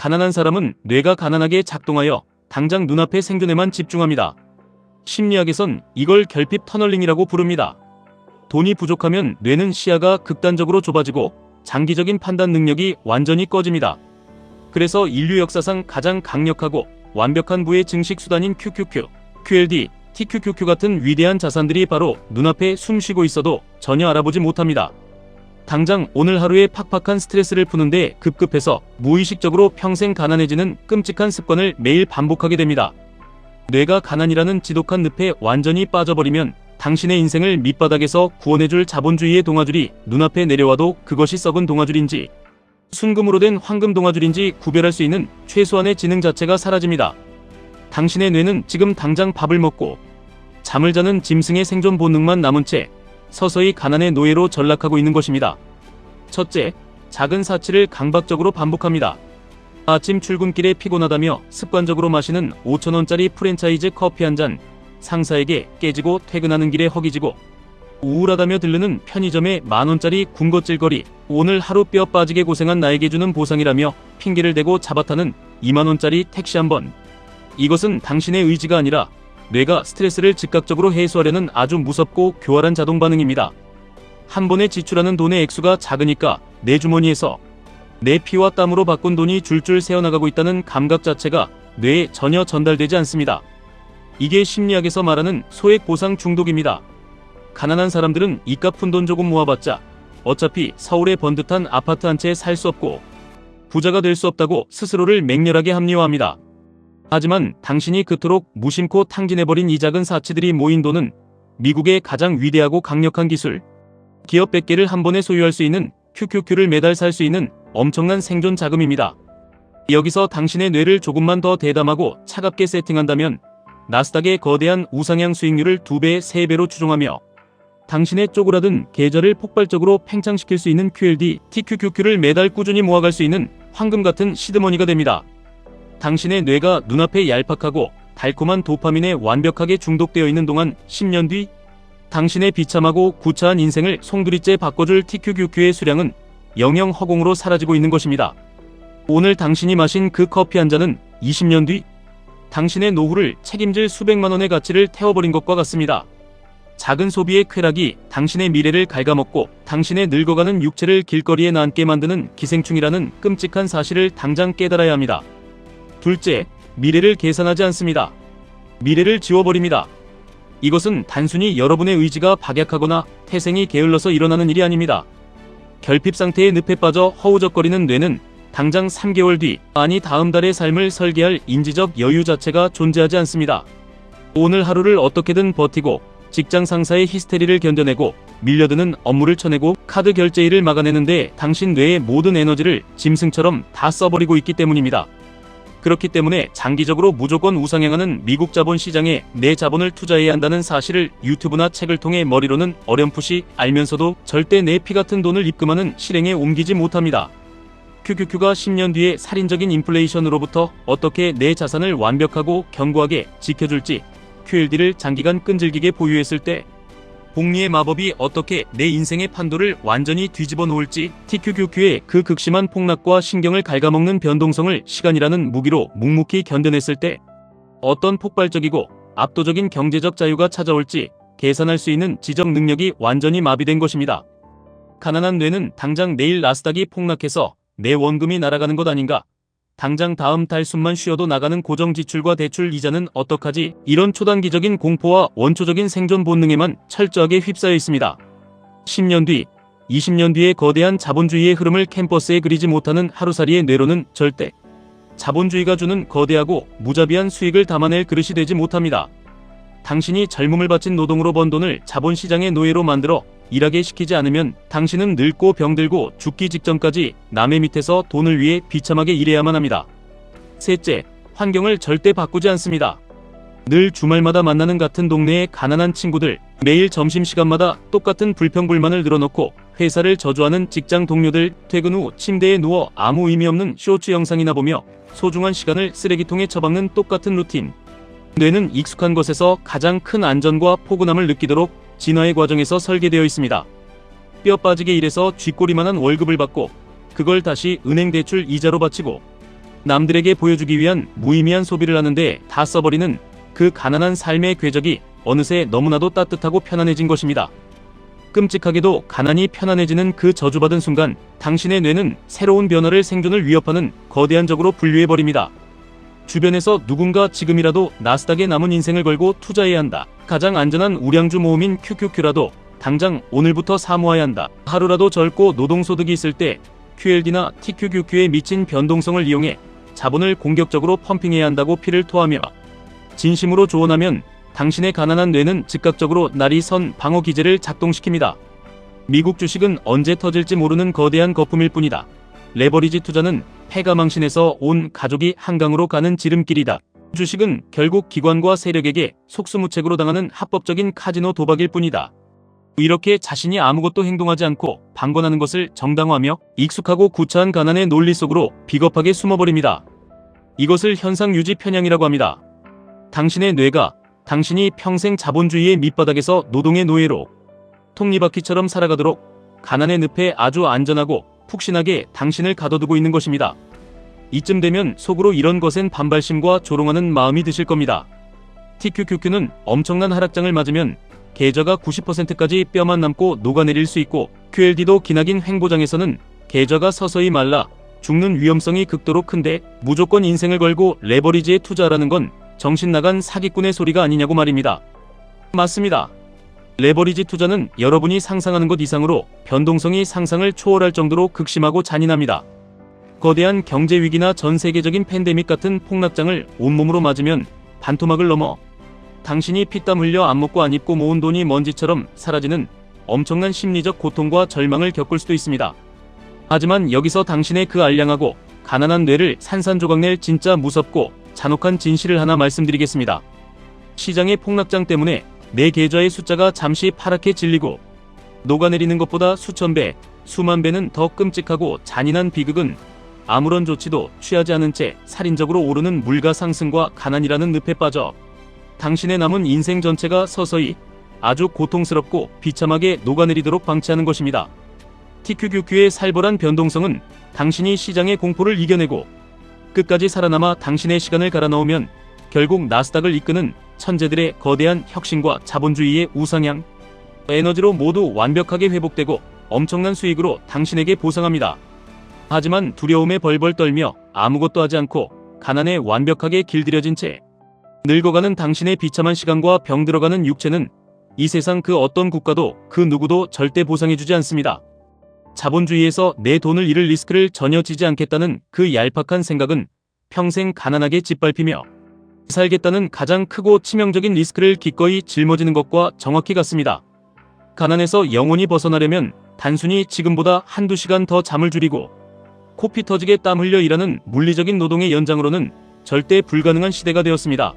가난한 사람은 뇌가 가난하게 작동하여 당장 눈앞의 생존에만 집중합니다. 심리학에선 이걸 결핍 터널링이라고 부릅니다. 돈이 부족하면 뇌는 시야가 극단적으로 좁아지고 장기적인 판단 능력이 완전히 꺼집니다. 그래서 인류 역사상 가장 강력하고 완벽한 부의 증식 수단인 QQQ, QLD, TQQQ 같은 위대한 자산들이 바로 눈앞에 숨쉬고 있어도 전혀 알아보지 못합니다. 당장 오늘 하루의 팍팍한 스트레스를 푸는데 급급해서 무의식적으로 평생 가난해지는 끔찍한 습관을 매일 반복하게 됩니다. 뇌가 가난이라는 지독한 늪에 완전히 빠져버리면 당신의 인생을 밑바닥에서 구원해줄 자본주의의 동아줄이 눈앞에 내려와도 그것이 썩은 동아줄인지 순금으로 된 황금 동아줄인지 구별할 수 있는 최소한의 지능 자체가 사라집니다. 당신의 뇌는 지금 당장 밥을 먹고 잠을 자는 짐승의 생존 본능만 남은 채 서서히 가난의 노예로 전락하고 있는 것입니다. 첫째, 작은 사치를 강박적으로 반복합니다. 아침 출근길에 피곤하다며 습관적으로 마시는 5,000원짜리 프랜차이즈 커피 한 잔, 상사에게 깨지고 퇴근하는 길에 허기지고 우울하다며 들르는 편의점의 만원짜리 군것질거리, 오늘 하루 뼈 빠지게 고생한 나에게 주는 보상이라며 핑계를 대고 잡아타는 2만원짜리 택시 한 번. 이것은 당신의 의지가 아니라 뇌가 스트레스를 즉각적으로 해소하려는 아주 무섭고 교활한 자동 반응입니다. 한 번에 지출하는 돈의 액수가 작으니까 내 주머니에서 내 피와 땀으로 바꾼 돈이 줄줄 새어나가고 있다는 감각 자체가 뇌에 전혀 전달되지 않습니다. 이게 심리학에서 말하는 소액 보상 중독입니다. 가난한 사람들은 이깟 푼돈 조금 모아봤자 어차피 서울의 번듯한 아파트 한 채 살 수 없고 부자가 될 수 없다고 스스로를 맹렬하게 합리화합니다. 하지만 당신이 그토록 무심코 탕진해버린 이 작은 사치들이 모인 돈은 미국의 가장 위대하고 강력한 기술, 기업 100개를 한 번에 소유할 수 있는 QQQ를 매달 살 수 있는 엄청난 생존 자금입니다. 여기서 당신의 뇌를 조금만 더 대담하고 차갑게 세팅한다면 나스닥의 거대한 우상향 수익률을 2배, 3배로 추종하며 당신의 쪼그라든 계좌를 폭발적으로 팽창시킬 수 있는 QLD, TQQQ를 매달 꾸준히 모아갈 수 있는 황금 같은 시드머니가 됩니다. 당신의 뇌가 눈앞에 얄팍하고 달콤한 도파민에 완벽하게 중독되어 있는 동안 10년 뒤 당신의 비참하고 구차한 인생을 송두리째 바꿔줄 TQQQ의 수량은 영영 허공으로 사라지고 있는 것입니다. 오늘 당신이 마신 그 커피 한 잔은 20년 뒤 당신의 노후를 책임질 수백만 원의 가치를 태워버린 것과 같습니다. 작은 소비의 쾌락이 당신의 미래를 갉아먹고 당신의 늙어가는 육체를 길거리에 남게 만드는 기생충이라는 끔찍한 사실을 당장 깨달아야 합니다. 둘째, 미래를 계산하지 않습니다. 미래를 지워버립니다. 이것은 단순히 여러분의 의지가 박약하거나 태생이 게을러서 일어나는 일이 아닙니다. 결핍 상태의 늪에 빠져 허우적거리는 뇌는 당장 3개월 뒤, 아니 다음 달의 삶을 설계할 인지적 여유 자체가 존재하지 않습니다. 오늘 하루를 어떻게든 버티고 직장 상사의 히스테리를 견뎌내고 밀려드는 업무를 쳐내고 카드 결제일을 막아내는데 당신 뇌의 모든 에너지를 짐승처럼 다 써버리고 있기 때문입니다. 그렇기 때문에 장기적으로 무조건 우상향하는 미국 자본 시장에 내 자본을 투자해야 한다는 사실을 유튜브나 책을 통해 머리로는 어렴풋이 알면서도 절대 내 피 같은 돈을 입금하는 실행에 옮기지 못합니다. QQQ가 10년 뒤에 살인적인 인플레이션으로부터 어떻게 내 자산을 완벽하고 견고하게 지켜줄지, QLD를 장기간 끈질기게 보유했을 때 복리의 마법이 어떻게 내 인생의 판도를 완전히 뒤집어 놓을지, TQQQ의 그 극심한 폭락과 신경을 갉아먹는 변동성을 시간이라는 무기로 묵묵히 견뎌냈을 때 어떤 폭발적이고 압도적인 경제적 자유가 찾아올지 계산할 수 있는 지적 능력이 완전히 마비된 것입니다. 가난한 뇌는 당장 내일 나스닥이 폭락해서 내 원금이 날아가는 것 아닌가? 당장 다음 달 숨만 쉬어도 나가는 고정 지출과 대출 이자는 어떡하지? 이런 초단기적인 공포와 원초적인 생존 본능에만 철저하게 휩싸여 있습니다. 10년 뒤, 20년 뒤의 거대한 자본주의의 흐름을 캠퍼스에 그리지 못하는 하루살이의 뇌로는 절대 자본주의가 주는 거대하고 무자비한 수익을 담아낼 그릇이 되지 못합니다. 당신이 젊음을 바친 노동으로 번 돈을 자본시장의 노예로 만들어 일하게 시키지 않으면 당신은 늙고 병들고 죽기 직전까지 남의 밑에서 돈을 위해 비참하게 일해야만 합니다. 셋째, 환경을 절대 바꾸지 않습니다. 늘 주말마다 만나는 같은 동네의 가난한 친구들, 매일 점심시간마다 똑같은 불평불만을 늘어놓고 회사를 저주하는 직장 동료들, 퇴근 후 침대에 누워 아무 의미 없는 쇼츠 영상이나 보며 소중한 시간을 쓰레기통에 처박는 똑같은 루틴. 뇌는 익숙한 것에서 가장 큰 안전과 포근함을 느끼도록 진화의 과정에서 설계되어 있습니다. 뼈 빠지게 일해서 쥐꼬리만한 월급을 받고 그걸 다시 은행 대출 이자로 바치고 남들에게 보여주기 위한 무의미한 소비를 하는데 다 써버리는 그 가난한 삶의 궤적이 어느새 너무나도 따뜻하고 편안해진 것입니다. 끔찍하게도 가난이 편안해지는 그 저주받은 순간 당신의 뇌는 새로운 변화를 생존을 위협하는 거대한 적으로 분류해버립니다. 주변에서 누군가 지금이라도 나스닥에 남은 인생을 걸고 투자해야 한다. 가장 안전한 우량주 모음인 QQQ라도 당장 오늘부터 사모해야 한다. 하루라도 젊고 노동소득이 있을 때 QLD나 TQQQ에 미친 변동성을 이용해 자본을 공격적으로 펌핑해야 한다고 피를 토하며 진심으로 조언하면 당신의 가난한 뇌는 즉각적으로 날이 선 방어 기제를 작동시킵니다. 미국 주식은 언제 터질지 모르는 거대한 거품일 뿐이다. 레버리지 투자는 패가망신에서 온 가족이 한강으로 가는 지름길이다. 주식은 결국 기관과 세력에게 속수무책으로 당하는 합법적인 카지노 도박일 뿐이다. 이렇게 자신이 아무것도 행동하지 않고 방관하는 것을 정당화하며 익숙하고 구차한 가난의 논리 속으로 비겁하게 숨어버립니다. 이것을 현상유지 편향이라고 합니다. 당신의 뇌가 당신이 평생 자본주의의 밑바닥에서 노동의 노예로 톱니바퀴처럼 살아가도록 가난의 늪에 아주 안전하고 푹신하게 당신을 가둬두고 있는 것입니다. 이쯤 되면 속으로 이런 것엔 반발심과 조롱하는 마음이 드실 겁니다. TQQQ는 엄청난 하락장을 맞으면 계좌가 90%까지 뼈만 남고 녹아내릴 수 있고 QLD도 기나긴 횡보장에서는 계좌가 서서히 말라 죽는 위험성이 극도로 큰데 무조건 인생을 걸고 레버리지에 투자하라는 건 정신나간 사기꾼의 소리가 아니냐고 말입니다. 맞습니다. 레버리지 투자는 여러분이 상상하는 것 이상으로 변동성이 상상을 초월할 정도로 극심하고 잔인합니다. 거대한 경제위기나 전 세계적인 팬데믹 같은 폭락장을 온몸으로 맞으면 반토막을 넘어 당신이 피땀 흘려 안 먹고 안 입고 모은 돈이 먼지처럼 사라지는 엄청난 심리적 고통과 절망을 겪을 수도 있습니다. 하지만 여기서 당신의 그 알량하고 가난한 뇌를 산산조각낼 진짜 무섭고 잔혹한 진실을 하나 말씀드리겠습니다. 시장의 폭락장 때문에 내 계좌의 숫자가 잠시 파랗게 질리고 녹아내리는 것보다 수천 배, 수만 배는 더 끔찍하고 잔인한 비극은 아무런 조치도 취하지 않은 채 살인적으로 오르는 물가 상승과 가난이라는 늪에 빠져 당신의 남은 인생 전체가 서서히 아주 고통스럽고 비참하게 녹아내리도록 방치하는 것입니다. TQQQ의 살벌한 변동성은 당신이 시장의 공포를 이겨내고 끝까지 살아남아 당신의 시간을 갈아넣으면 결국 나스닥을 이끄는 천재들의 거대한 혁신과 자본주의의 우상향, 에너지로 모두 완벽하게 회복되고 엄청난 수익으로 당신에게 보상합니다. 하지만 두려움에 벌벌 떨며 아무것도 하지 않고 가난에 완벽하게 길들여진 채 늙어가는 당신의 비참한 시간과 병들어가는 육체는 이 세상 그 어떤 국가도 그 누구도 절대 보상해주지 않습니다. 자본주의에서 내 돈을 잃을 리스크를 전혀 지지 않겠다는 그 얄팍한 생각은 평생 가난하게 짓밟히며 살겠다는 가장 크고 치명적인 리스크를 기꺼이 짊어지는 것과 정확히 같습니다. 가난에서 영원히 벗어나려면 단순히 지금보다 한두 시간 더 잠을 줄이고 코피 터지게 땀 흘려 일하는 물리적인 노동의 연장으로는 절대 불가능한 시대가 되었습니다.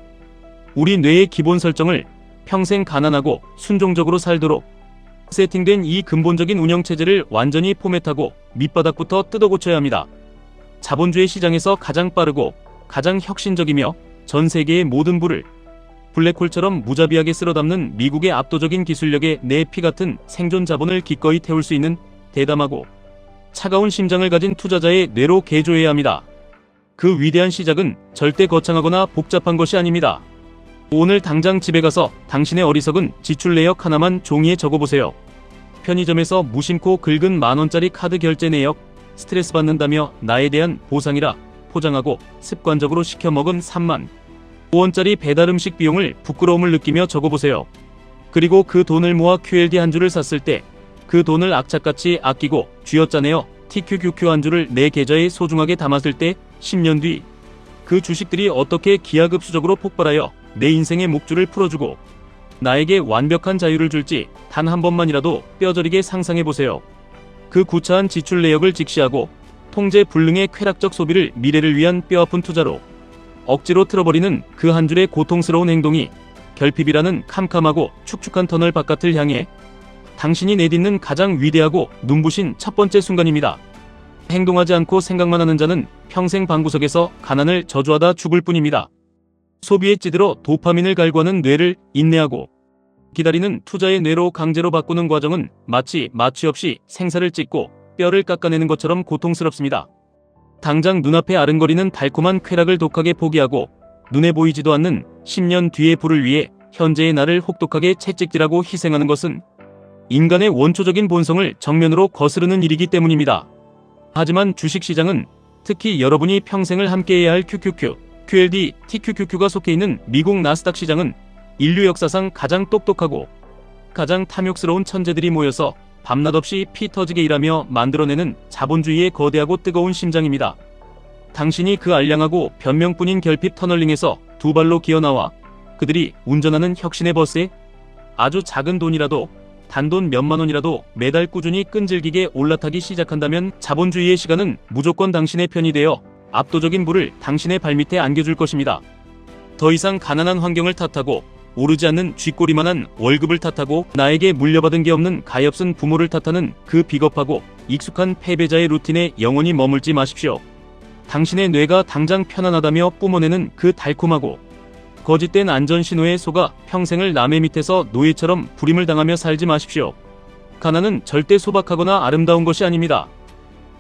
우리 뇌의 기본 설정을 평생 가난하고 순종적으로 살도록 세팅된 이 근본적인 운영체제를 완전히 포맷하고 밑바닥부터 뜯어고쳐야 합니다. 자본주의 시장에서 가장 빠르고 가장 혁신적이며 전 세계의 모든 부를 블랙홀처럼 무자비하게 쓸어담는 미국의 압도적인 기술력에 내 피 같은 생존 자본을 기꺼이 태울 수 있는 대담하고 차가운 심장을 가진 투자자의 뇌로 개조해야 합니다. 그 위대한 시작은 절대 거창하거나 복잡한 것이 아닙니다. 오늘 당장 집에 가서 당신의 어리석은 지출 내역 하나만 종이에 적어보세요. 편의점에서 무심코 긁은 만원짜리 카드 결제 내역, 스트레스 받는다며 나에 대한 보상이라 포장하고 습관적으로 시켜 먹은 3만 5원짜리 배달 음식 비용을 부끄러움을 느끼며 적어보세요. 그리고 그 돈을 모아 QLD 한 주를 샀을 때 그 돈을 악착같이 아끼고 쥐어짜내어 TQQQ 한 주를 내 계좌에 소중하게 담았을 때 10년 뒤 그 주식들이 어떻게 기하급수적으로 폭발하여 내 인생의 목줄을 풀어주고 나에게 완벽한 자유를 줄지 단 한 번만이라도 뼈저리게 상상해보세요. 그 구차한 지출 내역을 직시하고 통제 불능의 쾌락적 소비를 미래를 위한 뼈아픈 투자로 억지로 틀어버리는 그 한 줄의 고통스러운 행동이 결핍이라는 캄캄하고 축축한 터널 바깥을 향해 당신이 내딛는 가장 위대하고 눈부신 첫 번째 순간입니다. 행동하지 않고 생각만 하는 자는 평생 방구석에서 가난을 저주하다 죽을 뿐입니다. 소비에 찌들어 도파민을 갈구하는 뇌를 인내하고 기다리는 투자의 뇌로 강제로 바꾸는 과정은 마치 마취 없이 생사를 찢고 뼈를 깎아내는 것처럼 고통스럽습니다. 당장 눈앞에 아른거리는 달콤한 쾌락을 독하게 포기하고 눈에 보이지도 않는 10년 뒤의 부를 위해 현재의 나를 혹독하게 채찍질하고 희생하는 것은 인간의 원초적인 본성을 정면으로 거스르는 일이기 때문입니다. 하지만 주식시장은 특히 여러분이 평생을 함께해야 할 QQQ, QLD, TQQQ가 속해 있는 미국 나스닥 시장은 인류 역사상 가장 똑똑하고 가장 탐욕스러운 천재들이 모여서 밤낮 없이 피 터지게 일하며 만들어내는 자본주의의 거대하고 뜨거운 심장입니다. 당신이 그 알량하고 변명뿐인 결핍 터널링에서 두 발로 기어나와 그들이 운전하는 혁신의 버스에 아주 작은 돈이라도 단돈 몇만 원이라도 매달 꾸준히 끈질기게 올라타기 시작한다면 자본주의의 시간은 무조건 당신의 편이 되어 압도적인 부를 당신의 발밑에 안겨줄 것입니다. 더 이상 가난한 환경을 탓하고 오르지 않는 쥐꼬리만한 월급을 탓하고 나에게 물려받은 게 없는 가엾은 부모를 탓하는 그 비겁하고 익숙한 패배자의 루틴에 영원히 머물지 마십시오. 당신의 뇌가 당장 편안하다며 뿜어내는 그 달콤하고 거짓된 안전신호에 속아 평생을 남의 밑에서 노예처럼 불임을 당하며 살지 마십시오. 가난은 절대 소박하거나 아름다운 것이 아닙니다.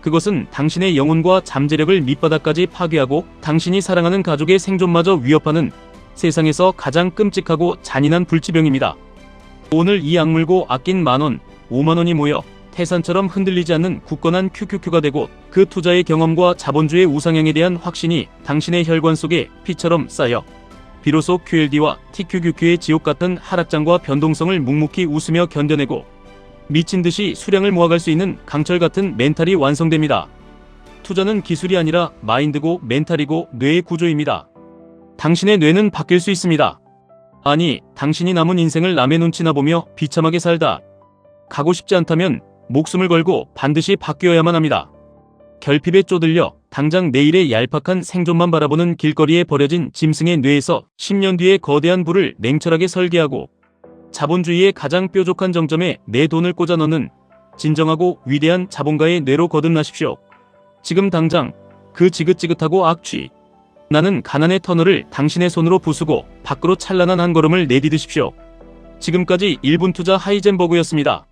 그것은 당신의 영혼과 잠재력을 밑바닥까지 파괴하고 당신이 사랑하는 가족의 생존마저 위협하는 세상에서 가장 끔찍하고 잔인한 불치병입니다. 오늘 이 악물고 아낀 만원, 5만원이 모여 태산처럼 흔들리지 않는 굳건한 QQQ가 되고 그 투자의 경험과 자본주의 우상향에 대한 확신이 당신의 혈관 속에 피처럼 쌓여 비로소 QLD와 TQQQ의 지옥같은 하락장과 변동성을 묵묵히 웃으며 견뎌내고 미친듯이 수량을 모아갈 수 있는 강철같은 멘탈이 완성됩니다. 투자는 기술이 아니라 마인드고 멘탈이고 뇌의 구조입니다. 당신의 뇌는 바뀔 수 있습니다. 아니, 당신이 남은 인생을 남의 눈치나 보며 비참하게 살다 가고 싶지 않다면 목숨을 걸고 반드시 바뀌어야만 합니다. 결핍에 쪼들려 당장 내일의 얄팍한 생존만 바라보는 길거리에 버려진 짐승의 뇌에서 10년 뒤의 거대한 부를 냉철하게 설계하고 자본주의의 가장 뾰족한 정점에 내 돈을 꽂아 넣는 진정하고 위대한 자본가의 뇌로 거듭나십시오. 지금 당장 그 지긋지긋하고 악취 나는 가난의 터널을 당신의 손으로 부수고 밖으로 찬란한 한 걸음을 내디디십시오. 지금까지 1분 투자 하이젠버그였습니다.